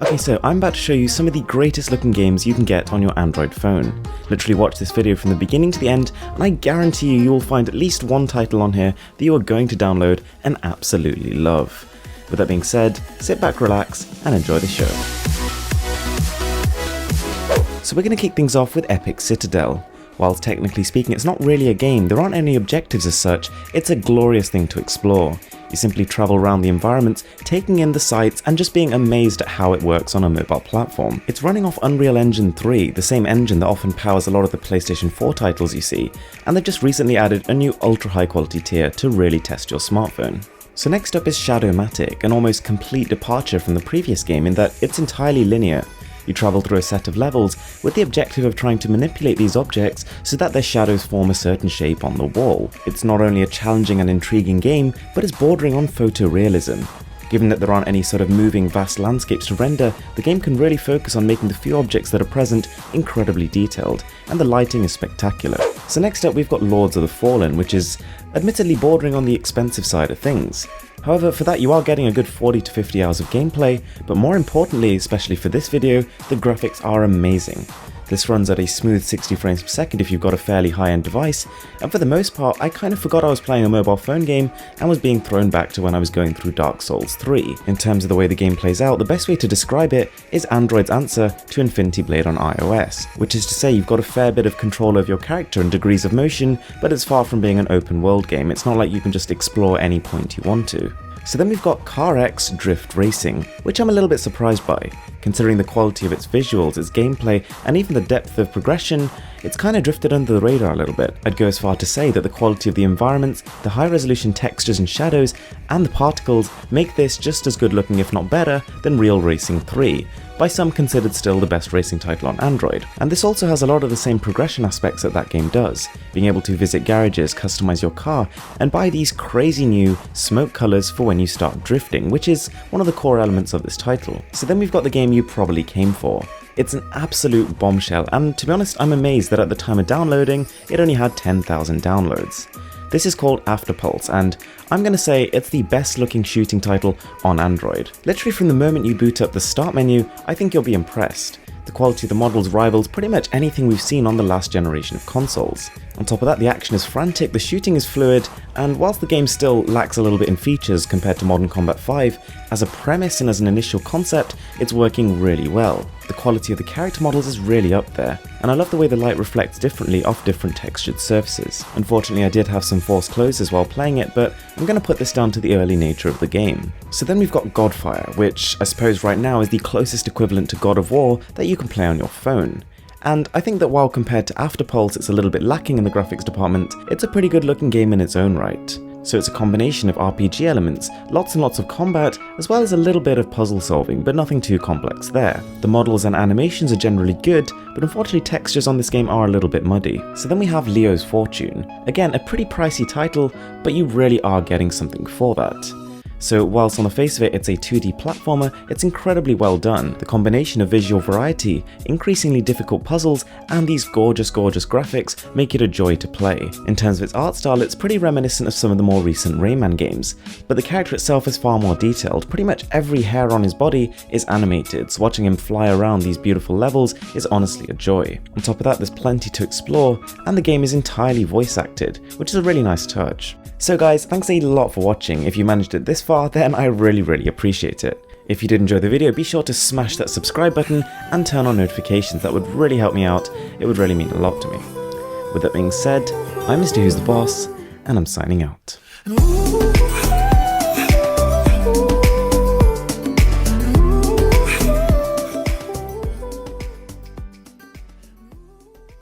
Okay, so I'm about to show you some of the greatest looking games you can get on your Android phone. Literally watch this video from the beginning to the end, and I guarantee you will find at least one title on here that you are going to download and absolutely love. With that being said, sit back, relax, and enjoy the show. So we're going to kick things off with epic Citadel. Whilst technically speaking it's not really a game, there aren't any objectives as such, it's a glorious thing to explore. You simply travel around the environments, taking in the sights and just being amazed at how it works on a mobile platform. It's running off Unreal Engine 3, the same engine that often powers a lot of the PlayStation 4 titles you see, and they've just recently added a new ultra high quality tier to really test your smartphone. So next up is ShadowMatic, an almost complete departure from the previous game in that it's entirely linear. You travel through a set of levels with the objective of trying to manipulate these objects so that their shadows form a certain shape on the wall. It's not only a challenging and intriguing game, but it's bordering on photorealism. Given that there aren't any sort of moving vast landscapes to render, the game can really focus on making the few objects that are present incredibly detailed, and the lighting is spectacular. So next up we've got Lords of the Fallen, which is admittedly bordering on the expensive side of things. However, for that you are getting a good 40 to 50 hours of gameplay, but more importantly, especially for this video, the graphics are amazing. This runs at a smooth 60 frames per second if you've got a fairly high-end device, and for the most part I kind of forgot I was playing a mobile phone game and was being thrown back to when I was going through Dark Souls 3. In terms of the way the game plays out, the best way to describe it is Android's answer to Infinity Blade on iOS, which is to say you've got a fair bit of control over your character and degrees of motion, but it's far from being an open world game. It's not like you can just explore any point you want to. So then we've got CarX Drift Racing, which I'm a little bit surprised by. Considering the quality of its visuals, its gameplay, and even the depth of progression, it's kind of drifted under the radar a little bit. I'd go as far to say that the quality of the environments, the high resolution textures and shadows, and the particles make this just as good looking if not better than Real Racing 3, by some considered still the best racing title on Android. And this also has a lot of the same progression aspects that that game does, being able to visit garages, customize your car, and buy these crazy new smoke colors for when you start drifting, which is one of the core elements of this title. So then we've got the game you probably came for. It's an absolute bombshell, and to be honest I'm amazed that at the time of downloading it only had 10,000 downloads. This is called Afterpulse, and I'm going to say it's the best looking shooting title on Android. Literally from the moment you boot up the start menu, I think you'll be impressed. The quality of the models rivals pretty much anything we've seen on the last generation of consoles. On top of that, the action is frantic, the shooting is fluid, and whilst the game still lacks a little bit in features compared to Modern Combat 5, as a premise and as an initial concept, it's working really well. The quality of the character models is really up there, and I love the way the light reflects differently off different textured surfaces. Unfortunately I did have some forced closes while playing it, but I'm going to put this down to the early nature of the game. So then we've got Godfire, which I suppose right now is the closest equivalent to God of War that you can play on your phone. And I think that while compared to Afterpulse it's a little bit lacking in the graphics department, it's a pretty good looking game in its own right. So it's a combination of RPG elements, lots and lots of combat, as well as a little bit of puzzle solving, but nothing too complex there. The models and animations are generally good, but unfortunately textures on this game are a little bit muddy. So then we have Leo's Fortune. Again, a pretty pricey title, but you really are getting something for that. So whilst on the face of it it's a 2D platformer, it's incredibly well done. The combination of visual variety, increasingly difficult puzzles, and these gorgeous graphics make it a joy to play. In terms of its art style, it's pretty reminiscent of some of the more recent Rayman games, but the character itself is far more detailed. Pretty much every hair on his body is animated, so watching him fly around these beautiful levels is honestly a joy. On top of that, there's plenty to explore, and the game is entirely voice acted, which is a really nice touch. So guys, thanks a lot for watching. If you managed it this far, then I really appreciate it. If you did enjoy the video, be sure to smash that subscribe button and turn on notifications. That would really help me out. It would really mean a lot to me. With that being said, I'm Mr. Who's the Boss, and I'm signing out.